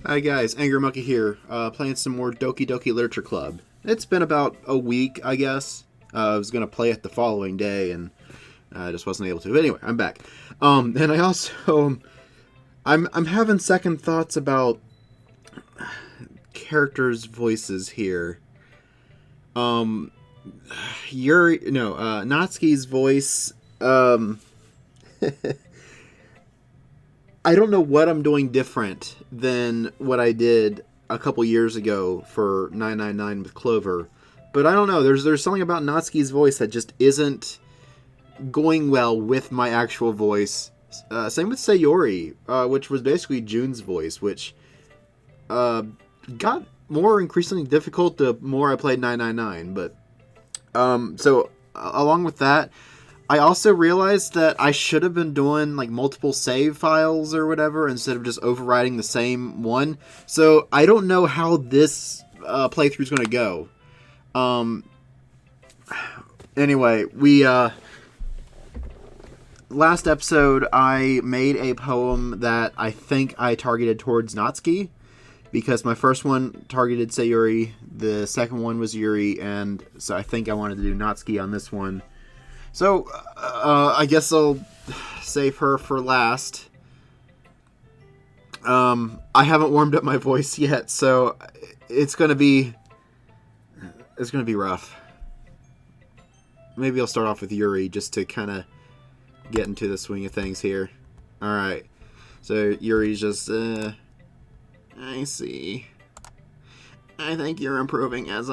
Hi guys, Angry Monkey here, playing some more Doki Doki Literature Club. It's been about a week, I guess. I was gonna play it the following day, and I just wasn't able to. But anyway, I'm back. And I also, I'm having second thoughts about characters' voices here. Yuri, no, Natsuki's voice, I don't know what I'm doing different than what I did a couple years ago for 999 with Clover. But I don't know. There's something about Natsuki's voice that just isn't going well with my actual voice. Same with Sayori, which was basically June's voice, which got more increasingly difficult the more I played 999. But so along with that, I also realized that I should have been doing like multiple save files or whatever instead of just overriding the same one. So I don't know how this playthrough is going to go. Anyway, we last episode I made a poem that I think I targeted towards Natsuki because my first one targeted Sayori, the second one was Yuri, and so I think I wanted to do Natsuki on this one. So, I guess I'll save her for last. I haven't warmed up my voice yet, so it's gonna be rough. Maybe I'll start off with Yuri just to kind of get into the swing of things here. Alright, so Yuri's just, I see. I think you're improving at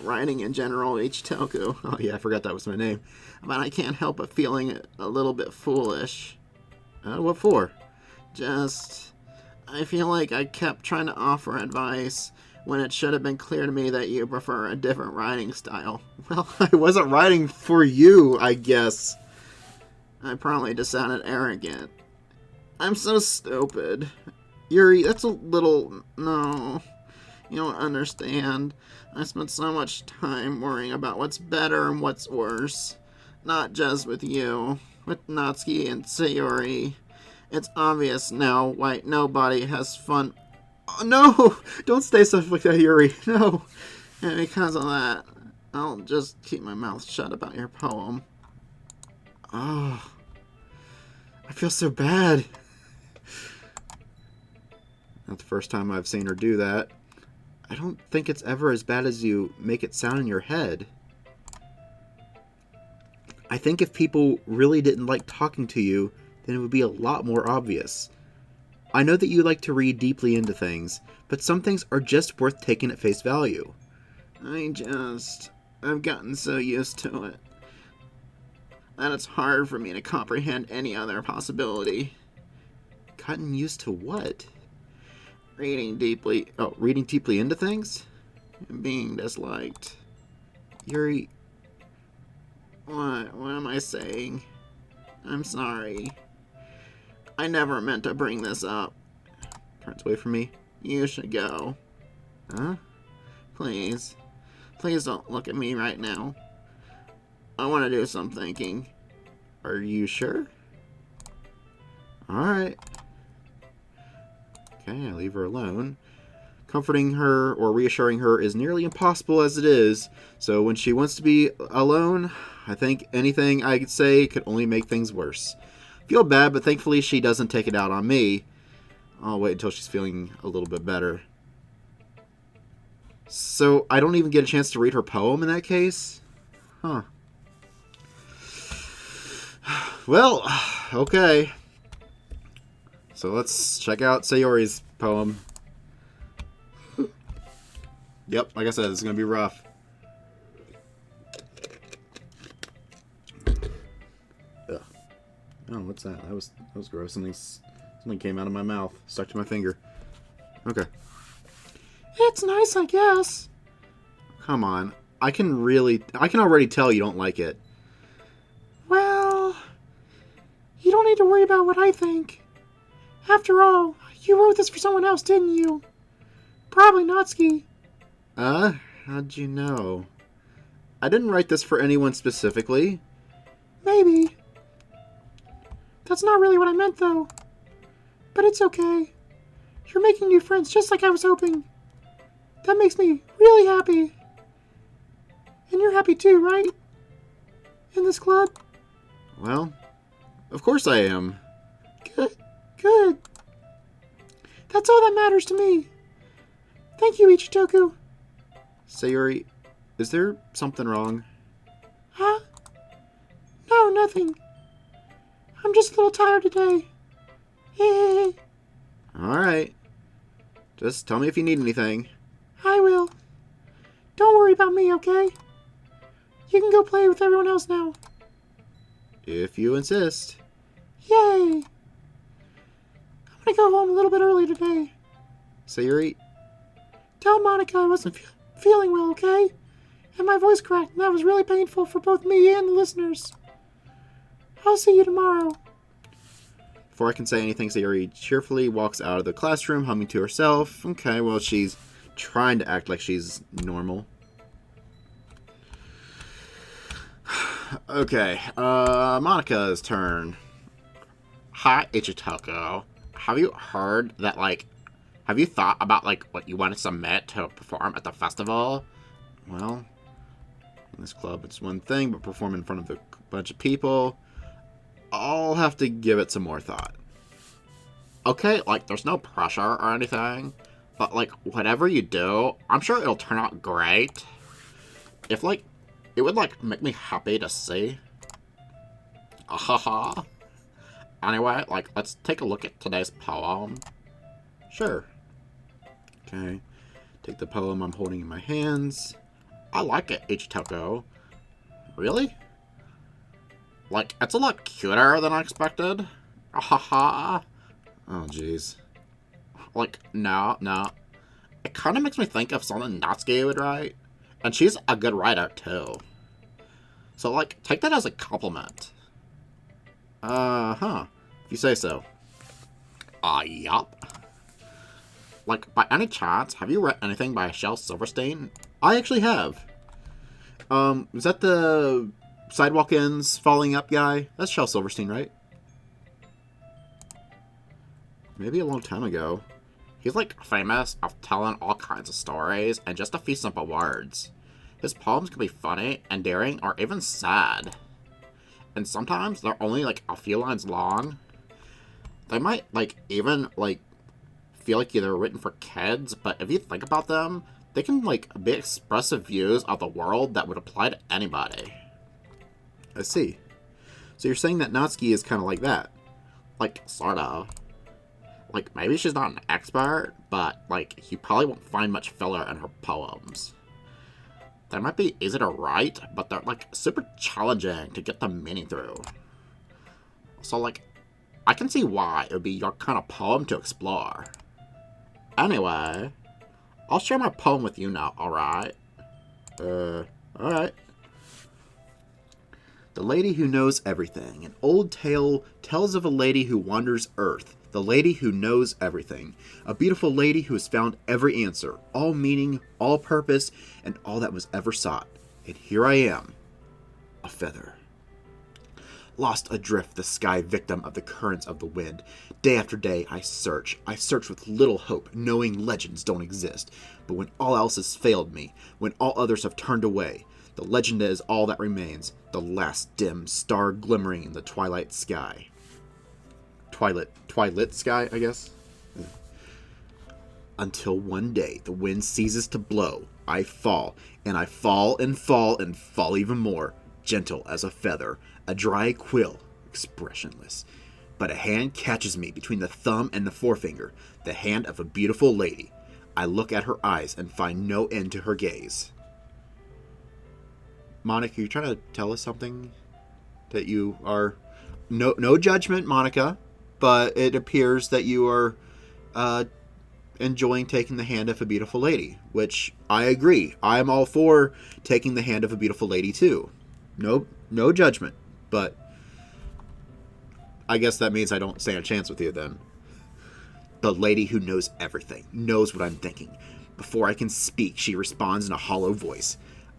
writing in general, Ichitoku. Oh yeah, I forgot that was my name. But I can't help but feeling a little bit foolish. What for? I feel like I kept trying to offer advice when it should have been clear to me that you prefer a different writing style. Well, I wasn't writing for you, I guess. I probably just sounded arrogant. I'm so stupid. Yuri, that's a little... No... You don't understand. I spent so much time worrying about what's better and what's worse. Not just with you, with Natsuki and Sayori. It's obvious now why nobody has fun. Oh, no! Don't say stuff like that, Yuri. No. And because of that, I'll just keep my mouth shut about your poem. Oh. I feel so bad. Not the first time I've seen her do that. I don't think it's ever as bad as you make it sound in your head. I think if people really didn't like talking to you, then it would be a lot more obvious. I know that you like to read deeply into things, but some things are just worth taking at face value. I've gotten so used to it that it's hard for me to comprehend any other possibility. Gotten used to what? Reading deeply into things? Being disliked. Yuri, what am I saying? I'm sorry. I never meant to bring this up. Turns away from me. You should go. Huh? Please. Please don't look at me right now. I want to do some thinking. Are you sure? Alright. Okay, I leave her alone. Comforting her or reassuring her is nearly impossible as it is, so when she wants to be alone, I think anything I could say could only make things worse. Feel bad, but thankfully she doesn't take it out on me. I'll wait until she's feeling a little bit better. So I don't even get a chance to read her poem in that case? Huh. Well, okay. So let's check out Sayori's poem. Yep, like I said, it's going to be rough. Ugh. Oh, what's that? That was gross. Something came out of my mouth. Stuck to my finger. Okay. It's nice, I guess. Come on. I can already tell you don't like it. Well, you don't need to worry about what I think. After all, you wrote this for someone else, didn't you? Probably Natsuki. How'd you know? I didn't write this for anyone specifically. Maybe. That's not really what I meant, though. But it's okay. You're making new friends just like I was hoping. That makes me really happy. And you're happy too, right? In this club? Well, of course I am. Good. That's all that matters to me. Thank you, Ichitoku. Sayori, is there something wrong? Huh? No, nothing. I'm just a little tired today. Alright. Just tell me if you need anything. I will. Don't worry about me, okay? You can go play with everyone else now. If you insist. Yay! I'm gonna go home a little bit early today. Sayori, Tell Monica I wasn't feeling well, okay? And my voice cracked, and that was really painful for both me and the listeners. I'll see you tomorrow. before I can say anything, Sayori cheerfully walks out of the classroom, humming to herself. Okay, well, she's trying to act like she's normal. Okay, Monica's turn. Hi, Ichitoko. Have you heard that, have you thought about, what you want to submit to perform at the festival? Well, in this club, it's one thing, but perform in front of a bunch of people, I'll have to give it some more thought. Okay, there's no pressure or anything, but, whatever you do, I'm sure it'll turn out great. If, it would, make me happy to see. Ahaha. Anyway, let's take a look at today's poem. Sure. Okay. Take the poem I'm holding in my hands. I like it, Ichitoko. Really? It's a lot cuter than I expected. Ahaha. Oh, jeez. No. It kind of makes me think of something Natsuki would write. And she's a good writer, too. So, take that as a compliment. If you say so. Yup. By any chance, have you read anything by Shel Silverstein? I actually have. Was that the Sidewalk Ends Falling Up guy? That's Shel Silverstein, right? Maybe a long time ago. He's, famous of telling all kinds of stories in just a few simple words. His poems can be funny, endearing, or even sad. And sometimes they're only, a few lines long. They might, even, feel like they're written for kids, but if you think about them, they can, be expressive views of the world that would apply to anybody. I see. So you're saying that Natsuki is kind of like that? Sorta. Maybe she's not an expert, but, you probably won't find much filler in her poems. They might be easy to write, but they're, super challenging to get the meaning through. So, I can see why it would be your kind of poem to explore. Anyway, I'll share my poem with you now, alright? Alright. The Lady Who Knows Everything. An old tale tells of a lady who wanders Earth. The lady who knows everything. A beautiful lady who has found every answer, all meaning, all purpose, and all that was ever sought. And here I am, a feather. Lost adrift the sky, victim of the currents of the wind. Day after day I search with little hope, knowing legends don't exist. But when all else has failed me, when all others have turned away, the legend is all that remains, the last dim star glimmering in the twilight sky. Twilight sky, I guess? Until one day the wind ceases to blow, I fall, and I fall and fall and fall even more, gentle as a feather, a dry quill, expressionless. But a hand catches me between the thumb and the forefinger, the hand of a beautiful lady. I look at her eyes and find no end to her gaze. Monica, you're trying to tell us something? That you are... No judgment, Monica, but it appears that you are enjoying taking the hand of a beautiful lady, which I agree. I'm all for taking the hand of a beautiful lady, too. No judgment, but I guess that means I don't stand a chance with you then. The lady who knows everything, knows what I'm thinking. Before I can speak, she responds in a hollow voice.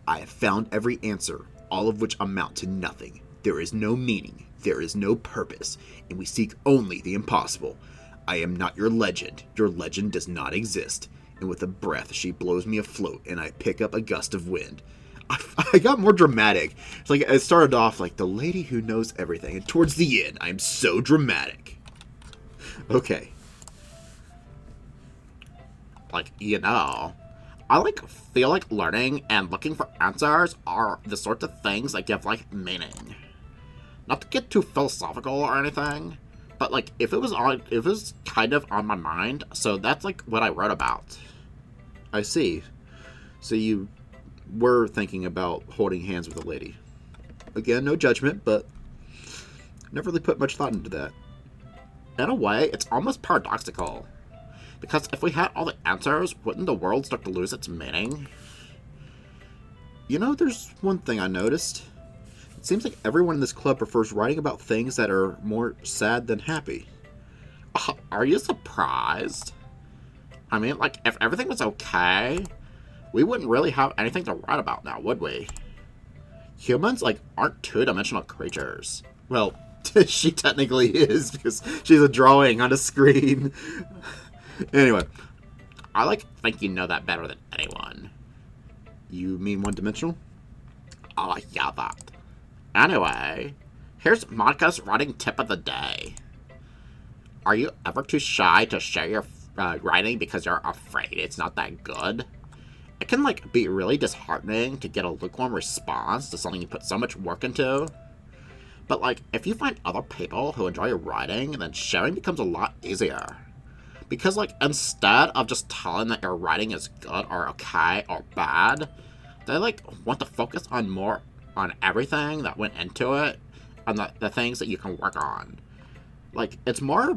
I have found every answer, all of which amount to nothing. There is no meaning, there is no purpose, and we seek only the impossible. I am not your legend. Your legend does not exist. And with a breath, she blows me afloat, and I pick up a gust of wind. I got more dramatic. It's like it started off like the lady who knows everything, and towards the end, I'm so dramatic. Okay. Like, you know, I feel like learning and looking for answers are the sorts of things that give meaning. Not to get too philosophical or anything, but if it was kind of on my mind, so that's what I wrote about. I see. So you were thinking about holding hands with a lady. Again, no judgment, but never really put much thought into that. In a way, it's almost paradoxical. Because if we had all the answers, wouldn't the world start to lose its meaning? You know, there's one thing I noticed. It seems like everyone in this club prefers writing about things that are more sad than happy. Are you surprised? I mean, if everything was okay, we wouldn't really have anything to write about now, would we? Humans, aren't two-dimensional creatures. Well, she technically is, because she's a drawing on a screen. Anyway, I think you know that better than anyone. You mean one-dimensional? Oh, yeah, that. Anyway, here's Monica's writing tip of the day. Are you ever too shy to share your writing because you're afraid it's not that good? It can be really disheartening to get a lukewarm response to something you put so much work into. But if you find other people who enjoy your writing, then sharing becomes a lot easier. Because instead of just telling that your writing is good or okay or bad, they want to focus on everything that went into it and the things that you can work on. It's more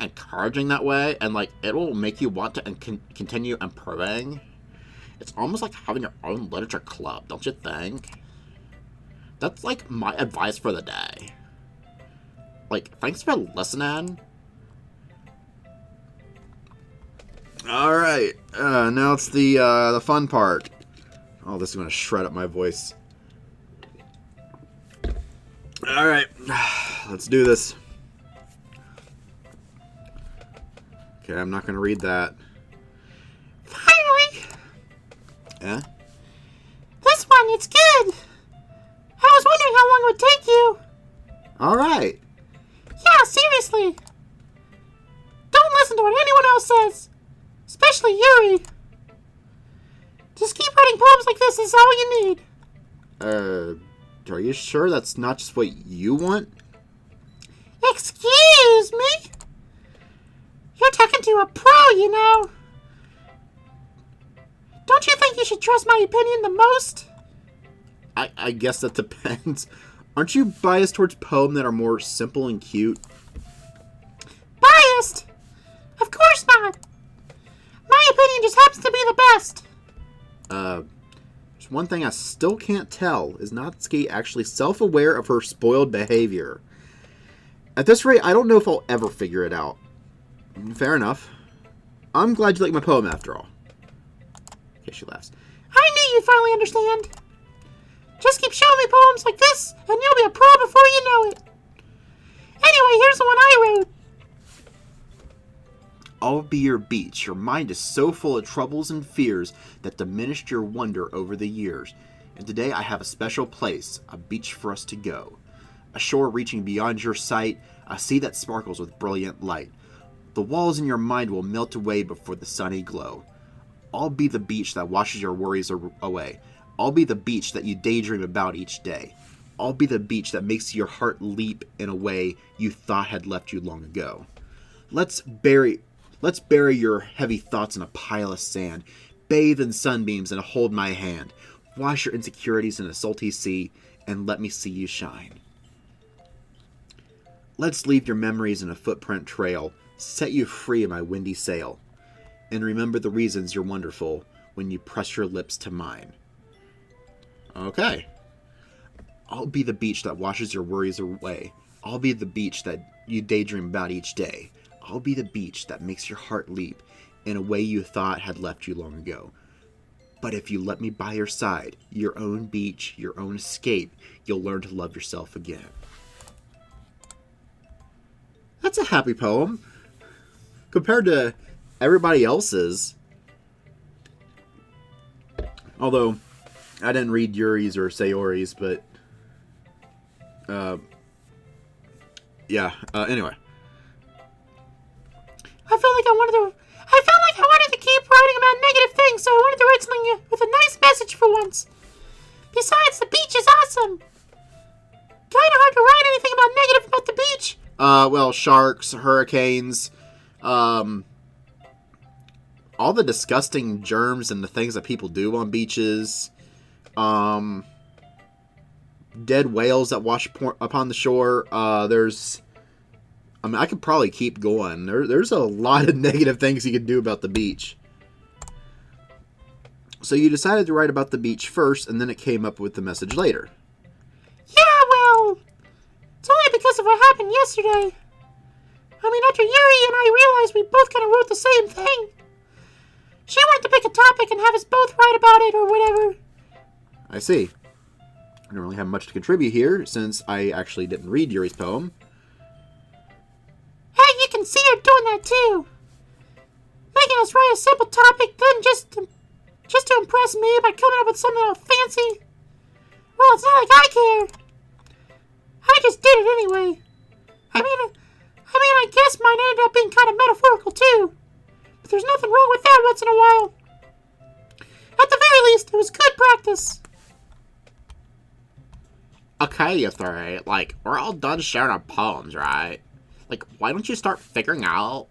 encouraging that way, and it will make you want to continue improving. It's almost like having your own literature club, don't you think? That's my advice for the day. Thanks for listening. Alright, now it's the fun part. Oh, this is going to shred up my voice. Alright, let's do this. Okay, I'm not going to read that. Finally! Yeah? This one, it's good! I was wondering how long it would take you. Alright. Yeah, seriously. Don't listen to what anyone else says. Especially Yuri. Just keep writing poems like this is all you need. Are you sure that's not just what you want? Excuse me? You're talking to a pro, you know. Don't you think you should trust my opinion the most? I guess that depends. Aren't you biased towards poems that are more simple and cute? Biased? Of course not. My opinion just happens to be the best. There's one thing I still can't tell. Is Natsuki actually self-aware of her spoiled behavior? At this rate, I don't know if I'll ever figure it out. Fair enough. I'm glad you like my poem after all. Okay, she laughs. I knew you'd finally understand. Just keep showing me poems like this, and you'll be a pro before you know it. Anyway, here's the one I wrote. I'll be your beach. Your mind is so full of troubles and fears that diminished your wonder over the years. And today I have a special place, a beach for us to go. A shore reaching beyond your sight, a sea that sparkles with brilliant light. The walls in your mind will melt away before the sunny glow. I'll be the beach that washes your worries away. I'll be the beach that you daydream about each day. I'll be the beach that makes your heart leap in a way you thought had left you long ago. Let's bury your heavy thoughts in a pile of sand. Bathe in sunbeams and hold my hand. Wash your insecurities in a salty sea and let me see you shine. Let's leave your memories in a footprint trail. Set you free in my windy sail. And remember the reasons you're wonderful when you press your lips to mine. Okay. I'll be the beach that washes your worries away. I'll be the beach that you daydream about each day. I'll be the beach that makes your heart leap in a way you thought had left you long ago. But if you let me by your side, your own beach, your own escape, you'll learn to love yourself again. That's a happy poem. compared to everybody else's. Although, I didn't read Yuri's or Sayori's, but... yeah, anyway. I felt like I wanted to keep writing about negative things, so I wanted to write something with a nice message for once. Besides, the beach is awesome. Kinda hard to write anything about negative about the beach. Well, sharks, hurricanes, all the disgusting germs and the things that people do on beaches, dead whales that wash upon the shore. I could probably keep going. There's a lot of negative things you could do about the beach. So you decided to write about the beach first, and then it came up with the message later. Yeah, well, it's only because of what happened yesterday. I mean, after Yuri and I realized we both kind of wrote the same thing. She wanted to pick a topic and have us both write about it or whatever. I see. I don't really have much to contribute here, since I actually didn't read Yuri's poem. Hey, you can see her doing that too. Making us write a simple topic, then just to impress me by coming up with something all fancy. Well, it's not like I care. I just did it anyway. I mean, I guess mine ended up being kind of metaphorical too. But there's nothing wrong with that once in a while. At the very least, it was good practice. Okay, you three. Like, we're all done sharing our poems, right? Like, why don't you start figuring out...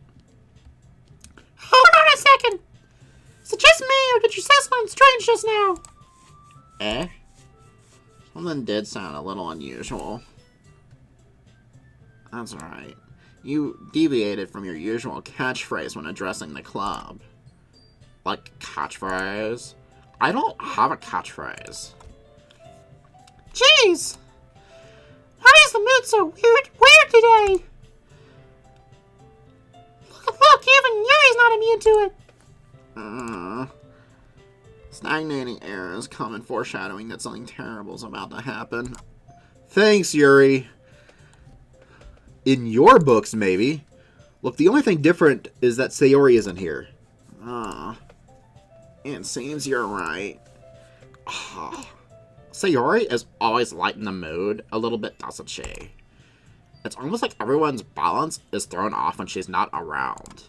Hold on a second. Is it just me, or did you say something strange just now? Something did sound a little unusual. That's right. You deviated from your usual catchphrase when addressing the club. Like, catchphrase? I don't have a catchphrase. Jeez! Why is the mood so weird today? Look, even Yuri's not immune to it. Stagnating air is common foreshadowing that something terrible is about to happen. Thanks, Yuri. In your books, maybe. Look, the only thing different is that Sayori isn't here. It seems you're right. Sayori is always lighting the mood a little bit, doesn't she? It's almost like everyone's balance is thrown off when she's not around.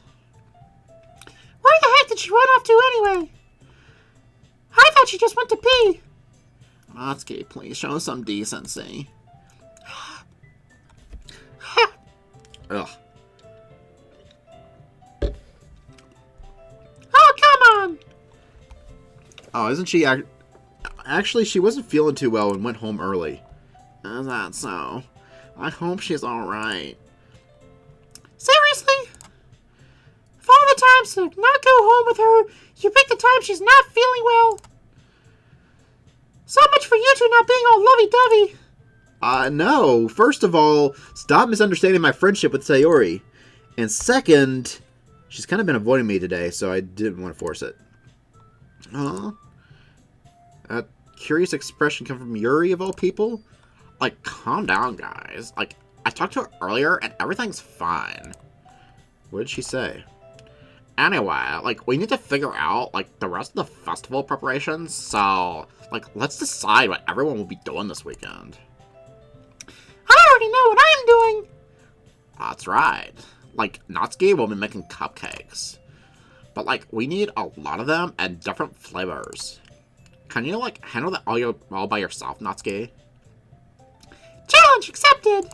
Where the heck did she run off to anyway? I thought she just went to pee. Natsuki, please show some decency. Ugh. Oh, come on! Oh, isn't she... Actually, she wasn't feeling too well and went home early. Is that so? I hope she's alright. Seriously? Of all the times to not go home with her, you pick the time she's not feeling well? So much for you two not being all lovey-dovey. No. First of all, stop misunderstanding my friendship with Sayori. And second, she's kind of been avoiding me today, so I didn't want to force it. A curious expression come from Yuri, of all people? Like, calm down, guys. Like, I talked to her earlier, and everything's fine. What did she say? Anyway, like, we need to figure out, like, the rest of the festival preparations, so, like, let's decide what everyone will be doing this weekend. I already know what I'm doing! That's right. Like, Natsuki will be making cupcakes. But, like, we need a lot of them and different flavors. Can you, like, handle that all by yourself, Natsuki? Challenge accepted!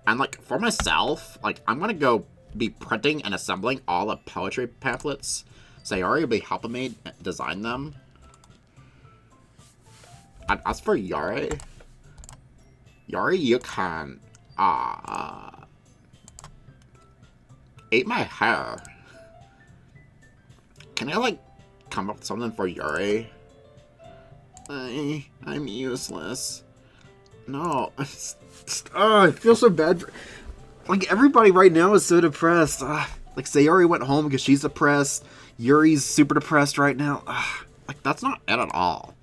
And, like, for myself, like, I'm gonna go be printing and assembling all the poetry pamphlets. Sayori will be helping me design them. And as for Yuri, you can, eat my hair. Can I, like, come up with something for Yuri? I'm useless. No. I feel so bad for... Like, everybody right now is so depressed. Like, Sayori went home because she's depressed. Yuri's super depressed right now. Like, that's not it at all.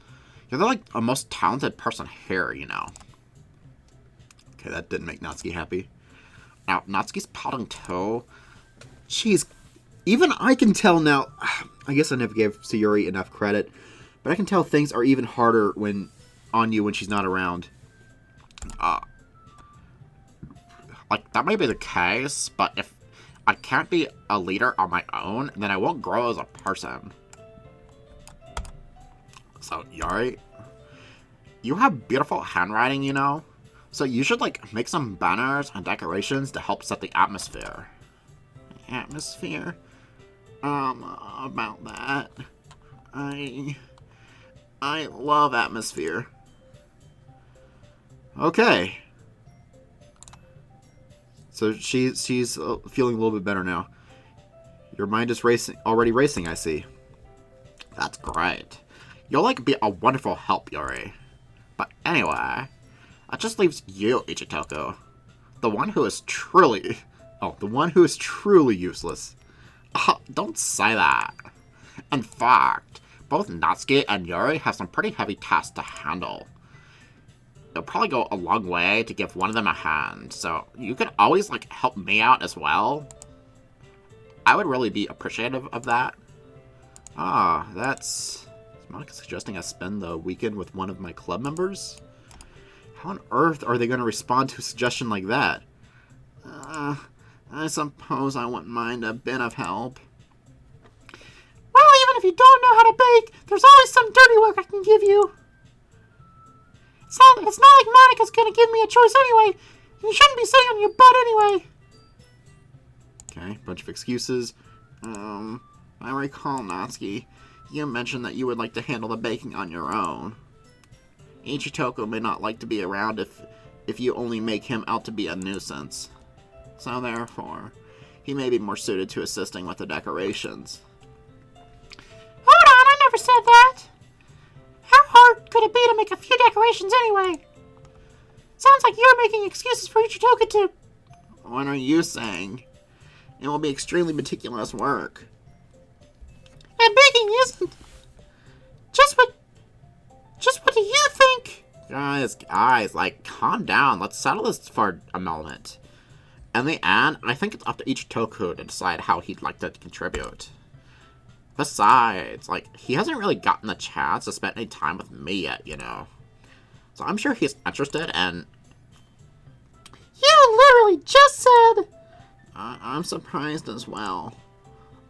You're the, like, a most talented person here, you know. Okay, that didn't make Natsuki happy. Now, Natsuki's pouting too. Jeez, even I can tell now. I guess I never gave Sayori enough credit, but I can tell things are even harder on you when she's not around. Like, that may be the case, but if I can't be a leader on my own, then I won't grow as a person. So, Yuri, you have beautiful handwriting, you know? So you should, like, make some banners and decorations to help set the atmosphere. Atmosphere? About that. I love atmosphere. Okay. So she's feeling a little bit better now. Your mind is already racing, I see. That's great. You'll, like, be a wonderful help, Yuri. But anyway, that just leaves you, Ichitoko. The one who is truly useless. Don't say that. In fact, both Natsuki and Yuri have some pretty heavy tasks to handle. It'll probably go a long way to give one of them a hand, so you could always, like, help me out as well. I would really be appreciative of that. Is Monica suggesting I spend the weekend with one of my club members? How on earth are they going to respond to a suggestion like that? I suppose I wouldn't mind a bit of help. Well, even if you don't know how to bake, there's always some dirty work I can give you. It's not like Monica's gonna give me a choice anyway. You shouldn't be sitting on your butt anyway. Okay, bunch of excuses. I recall, Natsuki, you mentioned that you would like to handle the baking on your own. Ichitoko may not like to be around if you only make him out to be a nuisance. So therefore, he may be more suited to assisting with the decorations. Hold on, I never said that. How hard could it be to make a few decorations anyway? Sounds like you're making excuses for Ichitoko to... What are you saying? It will be extremely meticulous work. And baking isn't. Just what do you think? Guys, like, calm down. Let's settle this for a moment. In the end, I think it's up to each Toku to decide how he'd like to contribute. Besides, like, he hasn't really gotten the chance to spend any time with me yet, you know. So I'm sure he's interested, and... You literally just said... I'm surprised as well.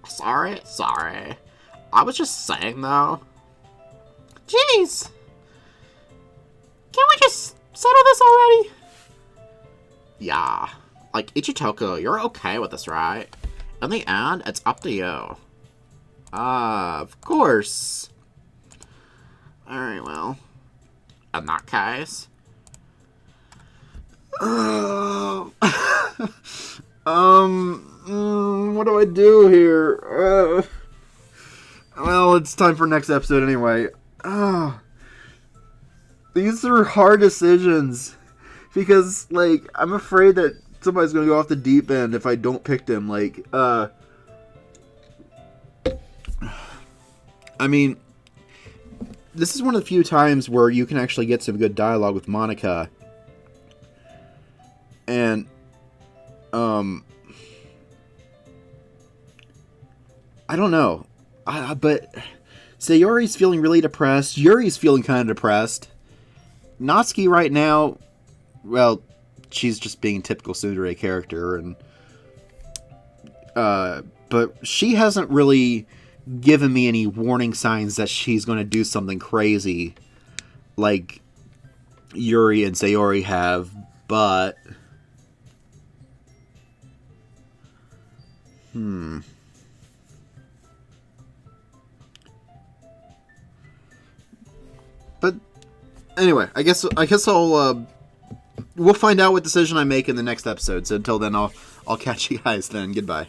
Sorry. I was just saying, though. Jeez. Can't we just settle this already? Yeah. Like, Ichitoko, you're okay with this, right? In the end, it's up to you. Of course. Alright, well. In that case... what do I do here? Well, it's time for next episode anyway. These are hard decisions. Because, like, I'm afraid that somebody's gonna go off the deep end if I don't pick them. Like, I mean, this is one of the few times where you can actually get some good dialogue with Monica. And, I don't know. But Sayori's feeling really depressed. Yuri's feeling kind of depressed. Natsuki right now, well, she's just being a typical tsundere character, and but she hasn't really given me any warning signs that she's going to do something crazy like Yuri and Sayori have, but But anyway, I guess I'll we'll find out what decision I make in the next episode. So until then, I'll catch you guys then. Goodbye.